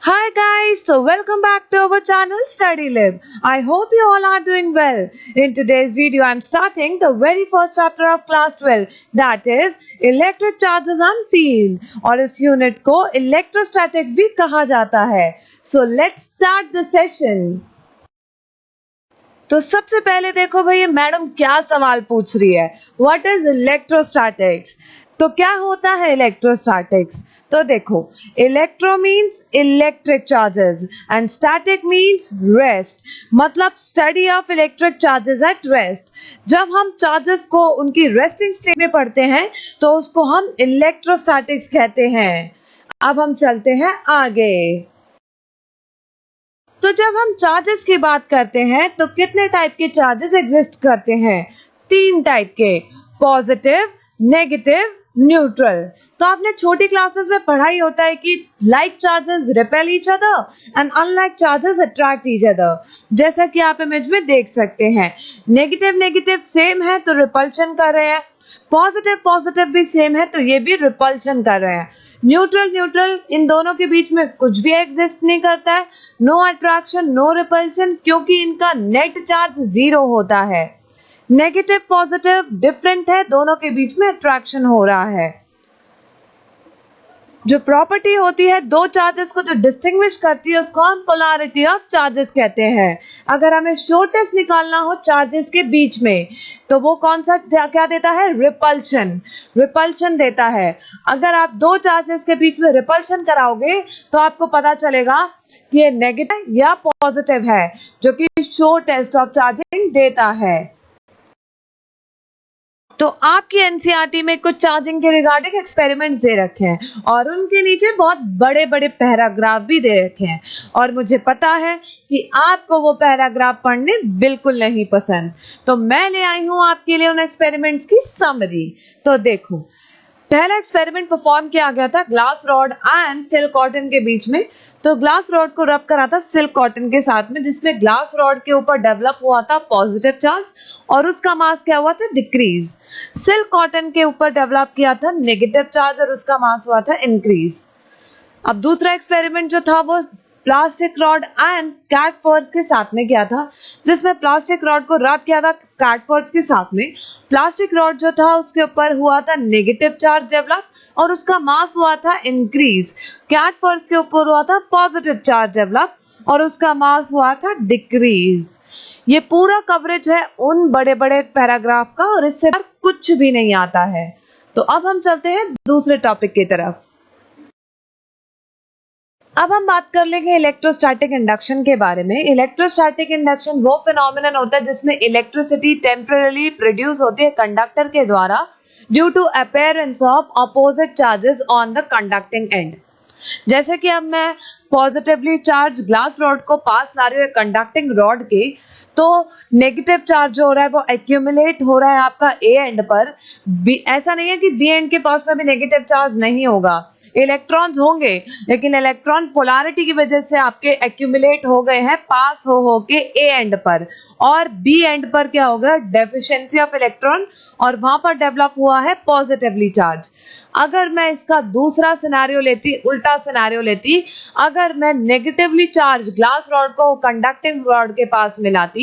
Hi guys, so welcome back to our channel Study Lib. I hope you all are doing well. In today's video, I'm starting the very first chapter of class 12, that is Electric Charges and Field, और इस unit को electrostatics भी कहा जाता है. So let's start the session. तो सबसे पहले देखो भाई मैडम क्या सवाल पूछ रही है. What is electrostatics? तो क्या होता है इलेक्ट्रोस्टैटिक्स? तो देखो, electro means electric charges and static means rest, मतलब study of electric charges at rest. जब हम चार्जेस को उनकी रेस्टिंग स्टेट में पढ़ते हैं तो उसको हम इलेक्ट्रोस्टैटिक्स कहते हैं. अब हम चलते हैं आगे. तो जब हम चार्जेस की बात करते हैं तो कितने टाइप के चार्जेस एग्जिस्ट करते हैं? 3 टाइप के, पॉजिटिव, नेगेटिव, न्यूट्रल. तो आपने छोटी क्लासेस में पढ़ा ही होता है कि like charges repel each other and unlike charges attract each other. जैसा कि आप इमेज में देख सकते हैं, नेगेटिव नेगेटिव सेम है तो रिपल्शन कर रहे हैं, पॉजिटिव पॉजिटिव भी सेम है तो ये भी रिपल्शन कर रहे हैं. न्यूट्रल न्यूट्रल, इन दोनों के बीच में कुछ भी एग्जिस्ट नहीं करता है, नो अट्रैक्शन नो रिपल्शन, क्योंकि इनका नेट चार्ज 0 होता है. नेगेटिव पॉजिटिव डिफरेंट है, दोनों के बीच में अट्रैक्शन हो रहा है. जो प्रॉपर्टी होती है दो चार्जेस को जो डिस्टिंग्विश करती है उसको हम पोलैरिटी ऑफ चार्जेस कहते हैं. अगर हमें शॉर्टेस्ट निकालना हो चार्जेस के बीच में तो वो कौन सा क्या देता है? रिपल्शन. रिपल्शन देता है. अगर आप दो चार्जेस के बीच में रिपल्शन कराओगे तो आपको पता चलेगा कि ये नेगेटिव या पॉजिटिव है, जो कि शॉर्टेस्ट ऑफ चार्जिंग देता है. तो आपकी एनसीईआरटी में कुछ चार्जिंग के रिगार्डिंग एक्सपेरिमेंट्स दे रखे हैं और उनके नीचे बहुत बड़े बड़े पैराग्राफ भी दे रखे हैं, और मुझे पता है कि आपको वो पैराग्राफ पढ़ने बिल्कुल नहीं पसंद, तो मैं ले आई हूं आपके लिए उन एक्सपेरिमेंट्स की समरी. तो देखो, पहला एक्सपेरिमेंट परफॉर्म किया गया था glass rod and silk cotton के बीच में. तो ग्लास रॉड को रब करा था सिल्क कॉटन के साथ में, जिसमें ग्लास रॉड के ऊपर डेवलप हुआ था पॉजिटिव चार्ज और उसका मास क्या हुआ था? डिक्रीज. सिल्क कॉटन के ऊपर डेवलप किया था नेगेटिव चार्ज और उसका मास हुआ था इंक्रीज. अब दूसरा एक्सपेरिमेंट जो था वो प्लास्टिक रॉड एंड कैट फर्स के साथ में किया था, जिसमें प्लास्टिक रॉड को रब किया था कैट फर्स के साथ में. प्लास्टिक रॉड जो था उसके ऊपर हुआ था नेगेटिव चार्ज डेवलप और उसका मास हुआ था इंक्रीज. कैट फर्स के ऊपर हुआ था पॉजिटिव चार्ज डेवलप और उसका मास हुआ था डिक्रीज. ये पूरा कवरेज है उन बड़े बड़े पैराग्राफ का और इससे कुछ भी नहीं आता है. तो अब हम चलते हैं दूसरे टॉपिक की तरफ. अब हम बात कर लेंगे इलेक्ट्रोस्टैटिक इंडक्शन के बारे में. इलेक्ट्रोस्टैटिक इंडक्शन वो फिनोमिनन होता है जिसमें इलेक्ट्रिसिटी टेम्पररी प्रोड्यूस होती है कंडक्टर के द्वारा due to appearance of opposite charges on the conducting end. जैसे कि अब मैं पॉजिटिवली चार्ज ग्लास रॉड को पास ला रही हूँ कंडक्टिंग रॉड के, तो नेगेटिव चार्ज जो हो रहा है वो एक्यूमुलेट हो रहा है आपका ए एंड पर. ऐसा नहीं है कि बी एंड के पास में भी नेगेटिव चार्ज नहीं होगा, इलेक्ट्रॉन्स होंगे, लेकिन इलेक्ट्रॉन पोलैरिटी की वजह से आपके एक्यूमुलेट हो गए हैं पास हो के ए एंड पर, और बी एंड पर क्या हो गया? डेफिशिएंसी ऑफ इलेक्ट्रॉन, और वहां पर डेवलप हुआ है पॉजिटिवली चार्ज. अगर मैं इसका दूसरा सिनेरियो लेती, उल्टा सिनेरियो लेती, अगर मैं नेगेटिवली चार्ज ग्लास रॉड को कंडक्टिंग रॉड के पास मिलाती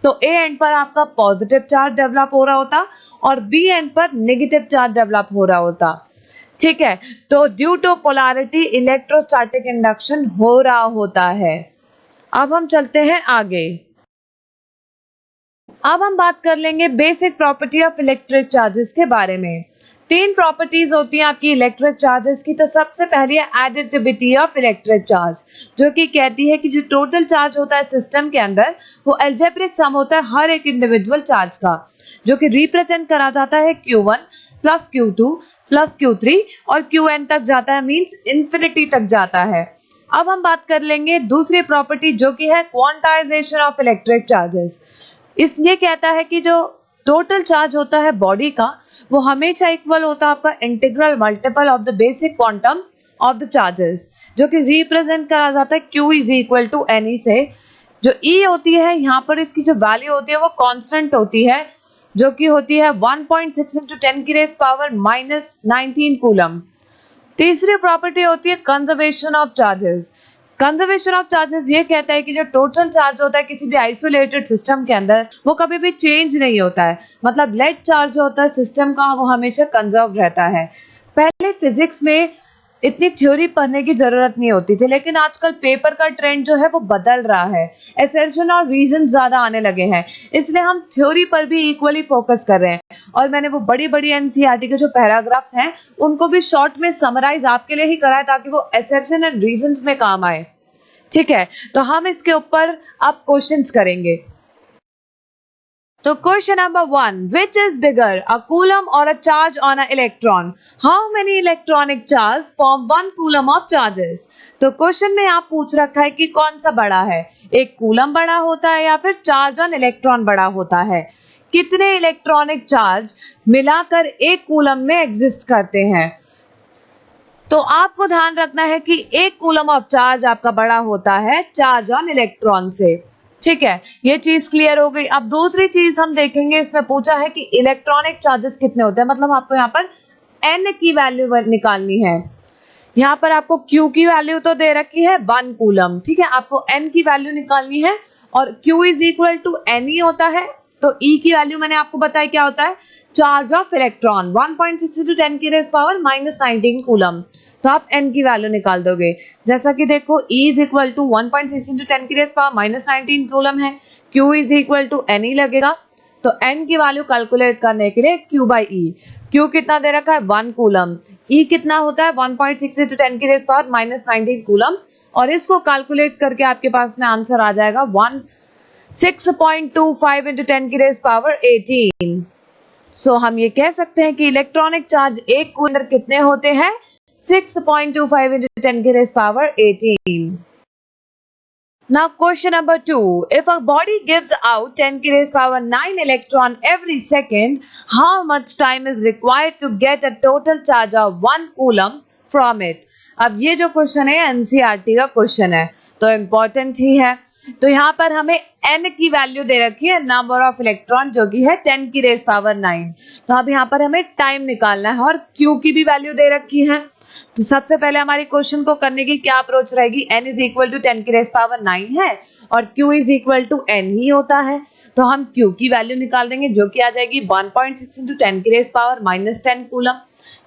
तो ए एंड पर आपका पॉजिटिव चार्ज डेवलप हो रहा होता और बी एंड पर नेगेटिव चार्ज डेवलप हो रहा होता. ठीक है, तो due to polarity electrostatic induction हो रहा होता है. अब हम चलते हैं आगे. अब हम बात कर लेंगे basic property of electric charges के बारे में. 3 प्रॉपर्टीज होती हैं आपकी इलेक्ट्रिक चार्जेस की. तो सबसे पहली है एडिटिविटी ऑफ इलेक्ट्रिक चार्ज, जो कि कहती है कि जो टोटल चार्ज होता है सिस्टम के अंदर वो अलजेब्रिक सम होता है हर एक इंडिविजुअल चार्ज का, जो कि रिप्रेजेंट करा जाता है Q1 plus Q2 plus Q3 और Qn तक जाता है, मींस इंफिनिटी तक जाता है. अब हम बात कर लेंगे दूसरी प्रॉपर्टी जो कि है क्वांटाइजेशन ऑफ इलेक्ट्रिक चार्जेस. इसलिए कहता है कि जो टोटल चार्ज होता है बॉडी का वो हमेशा इक्वल होता है आपका integral multiple of the basic quantum of the charges, जो कि रिप्रेजेंट करा जाता है Q is equal to NE से. जो E होती है यहाँ पर इसकी जो वैल्यू होती है वो कांस्टेंट होती है, जो कि होती है 1.6 into 10 की रेज़ पावर -19 कूलम. तीसरी प्रॉपर्टी होती है conservation of charges. Conservation of charges ये कहता है कि जो टोटल चार्ज होता है किसी भी आइसोलेटेड सिस्टम के अंदर वो कभी भी चेंज नहीं होता है, मतलब लेट चार्ज होता है सिस्टम का वो हमेशा कंजर्व रहता है। पहले फिजिक्स में इतनी थ्योरी पढ़ने की जरूरत नहीं होती थी, लेकिन आजकल पेपर का ट्रेंड जो है वो बदल रहा है, असर्शन और रीजन ज्यादा आने लगे हैं, इसलिए हम थ्योरी पर भी इक्वली फोकस कर रहे हैं। और मैंने वो बड़ी बड़ी एनसीईआरटी के जो पैराग्राफ्स हैं उनको भी शॉर्ट में समराइज आपके लिए ही करा है ताकि वो असर्शन एंड रीजंस में काम आए। ठीक है, तो हम इसके ऊपर अब क्वेश्चंस करेंगे। तो question number 1, which is bigger, a coulomb or a charge on an electron? How many electronic charge form 1 coulomb of charges? तो क्वेश्चन में आप पूछ रखा है कि कौन सा बड़ा है, एक कूलम बड़ा होता है या फिर चार्ज ऑन इलेक्ट्रॉन बड़ा होता है। कितने इलेक्ट्रॉनिक चार्ज मिलाकर एक कूलम में एग्जिस्ट करते हैं। तो आपको ध्यान रखना है कि एक कूलम ऑफ चार्ज आपका बड़ा होता है चार्ज ऑन इलेक्ट्रॉन से। ठीक है, ये चीज क्लियर हो गई। अब दूसरी चीज हम देखेंगे, इसमें पूछा है कि इलेक्ट्रॉनिक चार्जेस कितने होते हैं, मतलब आपको यहाँ पर n की वैल्यू निकालनी है। यहाँ पर आपको q की वैल्यू तो दे रखी है 1 कूलम, ठीक है, आपको n की वैल्यू निकालनी है और q is equal to n ही होता है। तो E की वैल्यू मैंने आपको बताया क्या होता है, चार्ज ऑफ इलेक्ट्रॉन 1.6 × 10⁻⁻19 कूलम। तो आप n की वैल्यू निकाल दोगे, जैसा कि देखो E is equal to 1.6 × 10⁻⁻19 coulomb है, Q is equal to n ही लगेगा। तो n की वैल्यू कैलकुलेट करने के लिए Q बाई E, Q कितना दे रखा है 1 कूलम, E कितना होता है 1.6 × 10⁻⁻19 कूलम, और इसको कैलकुलेट करके आपके पास में आंसर आ जाएगा 6.25 × 10⁻18। सो हम ये कह सकते हैं कि इलेक्ट्रॉनिक चार्ज एक कूलम अंदर कितने होते हैं, 6.25 × 10⁻18। Now question number 2, if a body gives out 10⁻9 electron every second, how much time is required to get a total charge of 1 coulomb from it? अब ये जो क्वेश्चन है एनसीईआरटी का क्वेश्चन है तो इम्पोर्टेंट ही है। तो यहाँ पर हमें n की वैल्यू दे रखी है, नंबर ऑफ इलेक्ट्रॉन जो कि है 10⁻9। तो अब यहाँ पर हमें टाइम निकालना है और q की भी वैल्यू दे रखी है। तो सबसे पहले हमारी क्वेश्चन को करने की क्या अप्रोच रहेगी, n इज इक्वल टू 10⁻9 है और q is equal to n ही होता है। तो हम q की वैल्यू निकाल देंगे जो कि आ जाएगी 1.6 × 10⁻⁻10 कूलम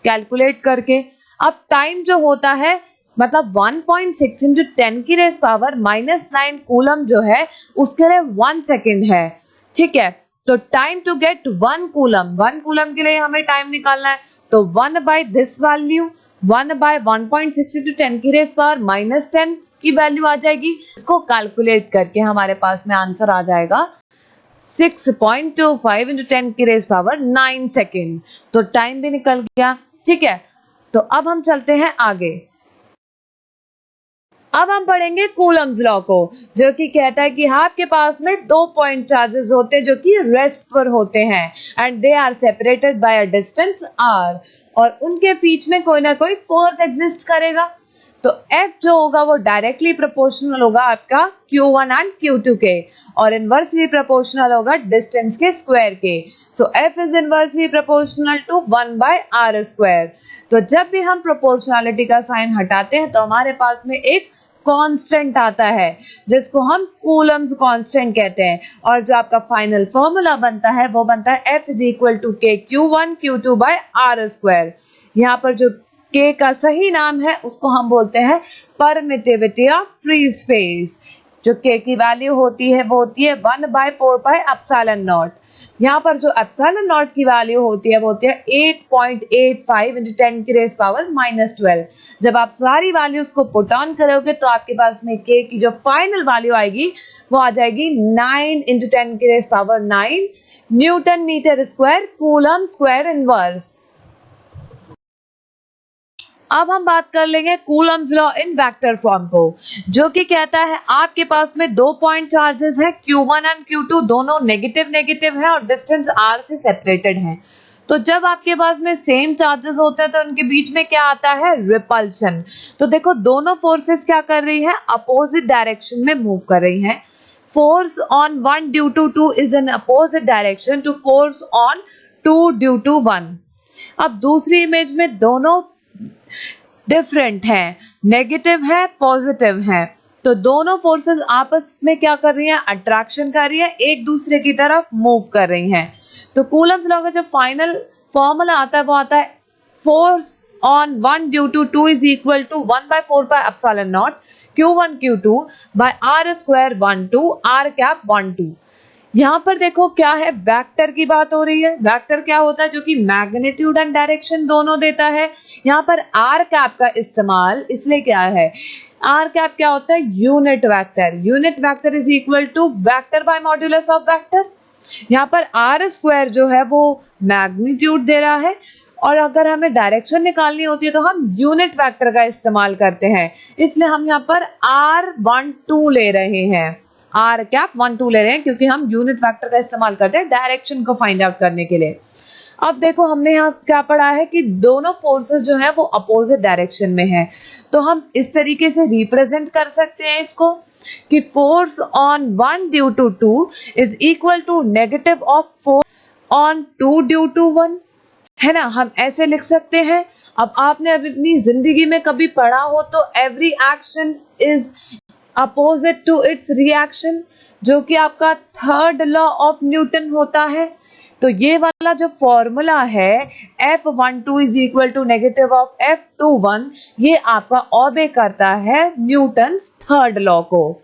कैलकुलेट करके। अब टाइम जो होता है मतलब 1.6 × 10⁻⁻9 कूलम जो है उसके लिए 1 सेकेंड है। ठीक है, तो टाइम टू गेट 1 कूलम के लिए हमें टाइम निकालना है, तो 1 बाय दिस वैल्यू 1 बाय 1.6 × 10⁻⁻10 की वैल्यू आ जाएगी। इसको कैलकुलेट करके हमारे पास में आंसर आ जाएगा 6.25 × 10⁻9 सेकेंड। तो टाइम भी निकल गया। ठीक है, तो अब हम चलते हैं आगे। अब हम पढ़ेंगे कूलम्स लॉ को, जो कि कहता है कि आपके पास में 2 पॉइंट चार्जेस होते हैं जो कि रेस्ट पर होते हैं and they are separated by a distance r, और उनके बीच में कोई ना कोई फोर्स एग्जिस्ट करेगा। तो F जो होगा वो डायरेक्टली प्रोपोर्शनल होगा आपका Q1 एंड Q2 के, और इनवर्सली प्रोपोर्शनल होगा डिस्टेंस के स्क्वायर के। So F is inversely proportional to 1/r²। तो जब भी हम प्रोपोर्शनलिटी का साइन हटाते हैं तो हमारे पास में एक कांस्टेंट आता है जिसको हम कूलम्स कांस्टेंट कहते हैं, और जो आपका फाइनल फॉर्मूला बनता है वो बनता है F is equal to K Q1 Q2/r²। यहाँ पर जो K का सही नाम है उसको हम बोलते हैं परमिटिविटी ऑफ फ्री स्पेस। जो K की वैल्यू होती है वो होती है 1/4πε0। यहाँ पर जो ε0 की वैल्यू होती है वो होती है 8.85 × 10⁻⁻12। जब आप सारी वैल्यूज को पुट ऑन करोगे तो आपके पास में K की जो फाइनल वैल्यू आएगी वो आ जाएगी 9 × 10⁻9 newton metre square coulomb square inverse. अब हम बात कर लेंगे coulomb's law in vector form को, जो कि कहता है आपके पास में 2 पॉइंट चार्जेस हैं Q1 एंड Q2, दोनों नेगेटिव नेगेटिव हैं और डिस्टेंस r से सेपरेटेड हैं। तो जब आपके पास में सेम चार्जेस होते हैं तो उनके बीच में क्या आता है, रिपल्शन। तो देखो दोनों फोर्सेस क्या कर रही है, अपोजिट डायरेक्शन में मूव कर रही हैं। Force on 1 due to 2 is in opposite direction to force on 2 due to 1। अब दूसरी इमेज में दोनों डिफरेंट है, नेगेटिव है पॉजिटिव है। तो दोनों फोर्सेस आपस में क्या कर रही हैं, अट्रैक्शन कर रही है, एक दूसरे की तरफ मूव कर रही हैं। तो कूलम्स लॉ का जो फाइनल फॉर्मूला आता है वो आता है force on 1 due to 2 is equal to 1/4 Q1 Q2 by R square 1 2 R cap 1 2। यहाँ पर देखो क्या है, वेक्टर की बात हो रही है। वेक्टर क्या होता है, जो कि मैग्नीट्यूड एंड डायरेक्शन दोनों देता है। यहाँ पर आर कैप का इस्तेमाल इसलिए क्या है, आर कैप क्या होता है, unit vector. Unit vector is equal to vector by modulus of vector. यहाँ पर आर स्क्वायर जो है वो मैग्नीट्यूड दे रहा है, और अगर हमें डायरेक्शन निकालनी होती है तो हम यूनिट वेक्टर का इस्तेमाल करते हैं, इसलिए हम यहाँ पर R12 ले रहे हैं, आर कैप 1 2 ले रहे हैं, क्योंकि हम यूनिट वेक्टर का इस्तेमाल करते हैं डायरेक्शन को फाइंड आउट करने के लिए। अब देखो हमने यहाँ क्या पढ़ा है कि दोनों फोर्सेस जो है वो अपोजिट डायरेक्शन में है, तो हम इस तरीके से रिप्रेजेंट कर सकते हैं इसको कि force on 1 due to 2 is equal to negative of force on 2 due to 1, है ना, हम ऐसे लिख सकते हैं। अब आपने अभी अपनी जिंदगी में कभी पढ़ा हो तो every action is opposite to its reaction, जो कि आपका थर्ड लॉ ऑफ न्यूटन होता है। तो ये वाला जो फॉर्मूला है F12 is equal to negative of F21, ये आपका ओबे करता है न्यूटन्स थर्ड लॉ को।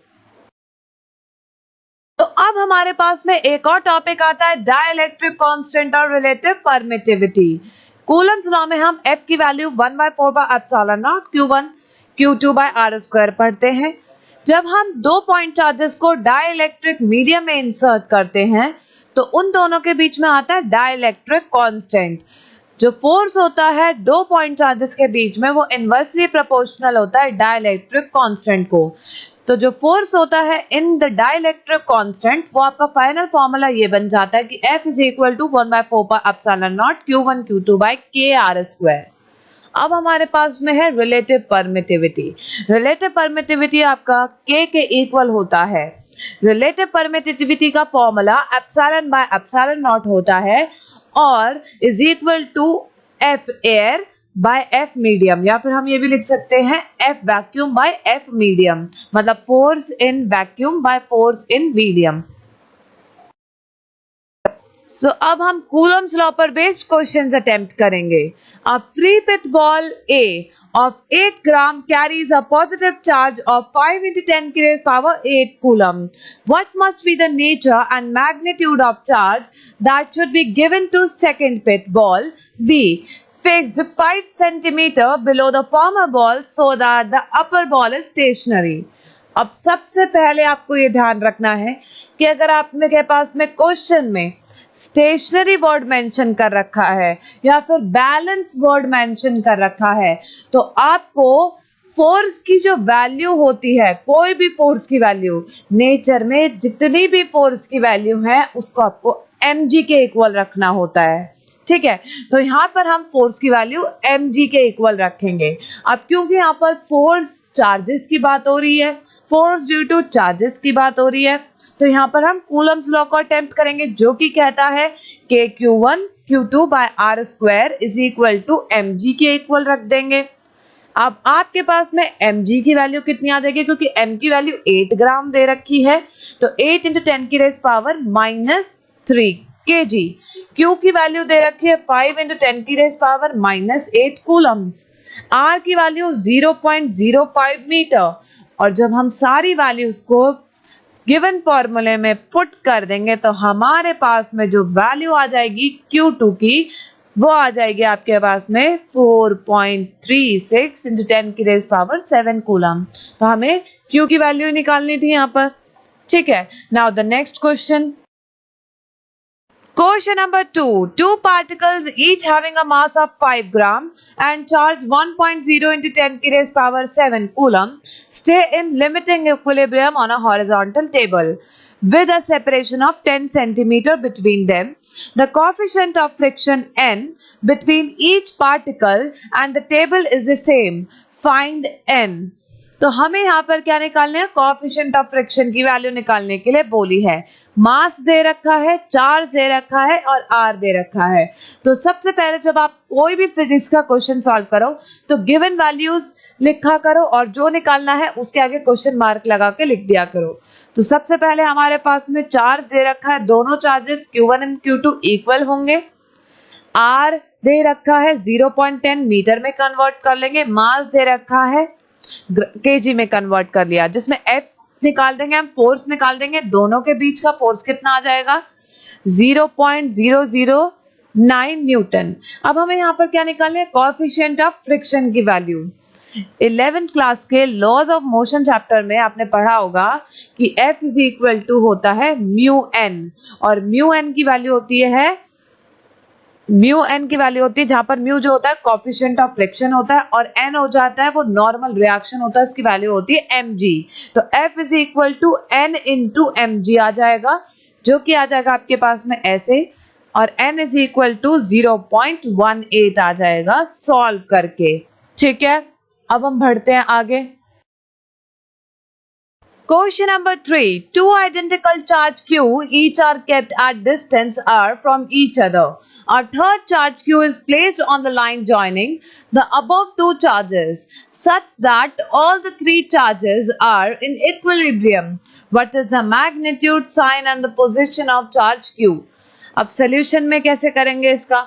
तो अब हमारे पास में एक और टॉपिक आता है डाइलेक्ट्रिक कांस्टेंट और रिलेटिव परमिटिविटी। कूलम्स लॉ में हम F की value 1/4 Q1 Q2 by R square पढ़ते हैं। जब हम दो पॉइंट चार्जेस को डाइलेक्ट्रिक मीडियम में इंसर्ट करते हैं तो उन दोनों के बीच में आता है डाइलेक्ट्रिक कांस्टेंट। जो फोर्स होता है दो पॉइंट चार्जेस के बीच में वो इनवर्सली प्रोपोर्शनल होता है डाइलेक्ट्रिक कांस्टेंट को। तो जो फोर्स होता है इन द डाइलेक्ट्रिक कांस्टेंट, वो आपका फाइनल फॉर्मूला ये बन जाता है कि F is equal to 1/4 Q1 Q2 by KR square. अब हमारे पास में है रिलेटिव परमिटिविटी। रिलेटिव परमिटिविटी आपका K के इक्वल होता है। रिलेटिव परमिटिविटी का formula epsilon by epsilon naught होता है और is equal to F air by F medium, या फिर हम ये भी लिख सकते हैं F vacuum by F medium, मतलब force in vacuum by force in medium. So अब हम कूलम्स लॉ पर बेस्ड क्वेश्चंस अटेम्प्ट करेंगे। A free pith ball A of 8 gram carries a positive charge of 5 into 10 to raise power 8 coulomb. What must be the nature and magnitude of charge that should be given to second pith ball B, fixed 5 centimeter below the former ball so that the upper ball is stationary? अब सबसे पहले आपको ये ध्यान रखना है कि अगर आपके पास में क्वेश्चन में स्टेशनरी वर्ड मेंशन कर रखा है या फिर बैलेंस वर्ड मेंशन कर रखा है, तो आपको फोर्स की जो वैल्यू होती है, कोई भी फोर्स की वैल्यू, नेचर में जितनी भी फोर्स की वैल्यू है उसको आपको mg के इक्वल रखना होता है, ठीक है। तो यहाँ पर हम फोर्स की वैल्यू mg के इक्वल रखेंगे। अब क्योंकि यहाँ पर फोर्स चार्जेस की बात हो रही है, फोर्स ड्यू टू चार्जेस की बात हो रही है, तो यहाँ पर हम कूलम्स लॉ को अटेम्प्ट करेंगे, जो कि कहता है कि Q1 Q2 by R square is equal to mg के इक्वल रख देंगे। अब आपके पास में mg की वैल्यू कितनी आ जाएगी, क्योंकि m की वैल्यू 8 ग्राम दे रखी है, तो 8 into 10 की रेज़ पावर -3 kg। Q की वैल्यू दे रखी है 5 into 10 की रेज़ पावर -8 कूलम्स। R की वैल्यू 0.05 मीटर, और जब हम सारी वैल्यूज को गिवन फॉर्मूले में पुट कर देंगे तो हमारे पास में जो वैल्यू आ जाएगी Q2 की, वो आ जाएगी आपके पास में 4.36 into 10 की रेज़ पावर 7 कूलम। तो हमें Q की वैल्यू निकालनी थी यहाँ पर, ठीक है। Now the next question, question number 2, two particles each having a mass of 5 gram and charge 1.0 into 10 की raised power 7 coulomb stay in limiting equilibrium on a horizontal table with a separation of 10 centimeter between them. The coefficient of friction n between each particle and the table is the same. Find n. तो हमें यहाँ पर क्या निकालना है, coefficient of friction की value निकालने के लिए बोली है। मास दे रखा है, चार्ज दे रखा है और आर दे रखा है। तो सबसे पहले जब आप कोई भी फिजिक्स का क्वेश्चन सॉल्व करो तो गिवन वैल्यूज लिखा करो और जो निकालना है उसके आगे क्वेश्चन मार्क लगा के लिख दिया करो। तो सबसे पहले हमारे पास में चार्ज दे रखा है, दोनों charges Q1 and Q2 equal होंगे। आर दे रखा है 0.10 मीटर में कन्वर्ट कर लेंगे। मास दे रखा है केजी में कन्वर्ट कर लिया, जिसमें एफ निकाल देंगे, हम फोर्स निकाल देंगे। दोनों के बीच का फोर्स कितना आ जाएगा, 0.009 न्यूटन। अब हमें यहाँ पर क्या निकालना है, कोएफिशिएंट ऑफ फ्रिक्शन की वैल्यू। 11th क्लास के लॉज ऑफ मोशन चैप्टर में आपने पढ़ा होगा कि F इज इक्वल टू होता है म्यू एन, और म्यू एन की वैल्यू होती है जहां पर म्यू जो होता है कोएफिशिएंट ऑफ फ्रिक्शन होता है और एन हो जाता है वो नॉर्मल रिएक्शन होता है, उसकी वैल्यू होती है mg। तो F is equal to n into mg आ जाएगा, जो कि आ जाएगा आपके पास में ऐसे, और n इज इक्वल टू 0.18 आ जाएगा सॉल्व करके। ठीक है, अब हम बढ़ते हैं आगे। Question number 3. Two identical charge Q each are kept at distance r from each other. A third charge Q is placed on the line joining the above two charges such that all the three charges are in equilibrium. What is the magnitude, sign and the position of charge Q? अब solution में कैसे करेंगे इसका?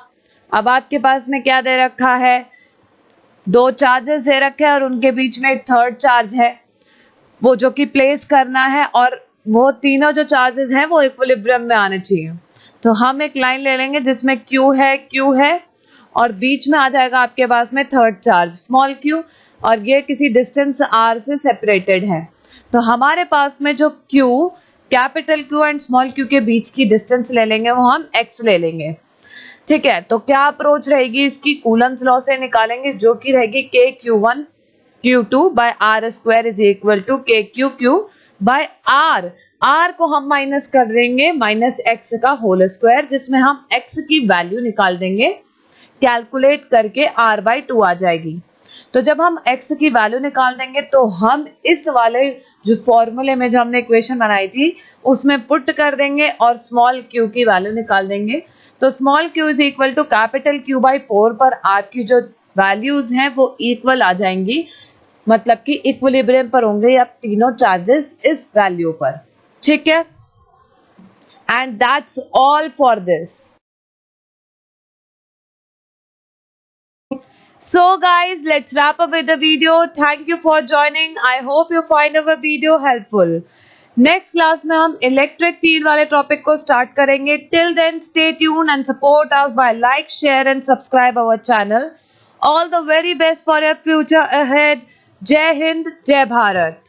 अब आपके पास में क्या दे रखा है, दो चार्जेस दे रखे हैं और उनके बीच में एक थर्ड चार्ज है वो जो कि प्लेस करना है, और वो तीनों जो चार्जेस हैं वो इक्विलिब्रियम में आने चाहिए। तो हम एक लाइन ले लेंगे जिसमें Q है और बीच में आ जाएगा आपके पास में थर्ड चार्ज स्मॉल q, और ये किसी डिस्टेंस r से सेपरेटेड है। तो हमारे पास में जो Q, capital Q and small q के बीच की डिस्टेंस ले लेंगे वो हम x ले लेंगे। ठीक है, तो क्या अप्रोच रहेगी इसकी, कूलम्स लॉ से निकालेंगे, जो कि रहेगी KQ1 Q2 by R square is equal to KQQ by R। R को हम माइनस कर देंगे माइनस x का होल स्क्वायर, जिसमें हम x की वैल्यू निकाल देंगे, कैलकुलेट करके R by 2 आ जाएगी। तो जब हम x की वैल्यू निकाल देंगे तो हम इस वाले जो फॉर्मूले में जो हमने इक्वेशन बनाई थी उसमें पुट कर देंगे और स्मॉल q की वैल्यू निकाल देंगे। तो small q is equal to capital Q by 4 पर R की जो वैल्यूज हैं वो इक्वल आ जाएंगी, मतलब कि इक्विलिब्रियम पर होंगे अब तीनों चार्जेस इस वैल्यू पर। ठीक है, and that's all for this. So guys, let's wrap up with the video. Thank you for joining. I hope you find our video helpful. Next class में हम इलेक्ट्रिक फील्ड वाले टॉपिक को start करेंगे। Till then, stay tuned and support us by like, share and subscribe our channel. All the very best for your future ahead. जय हिंद, जय भारत।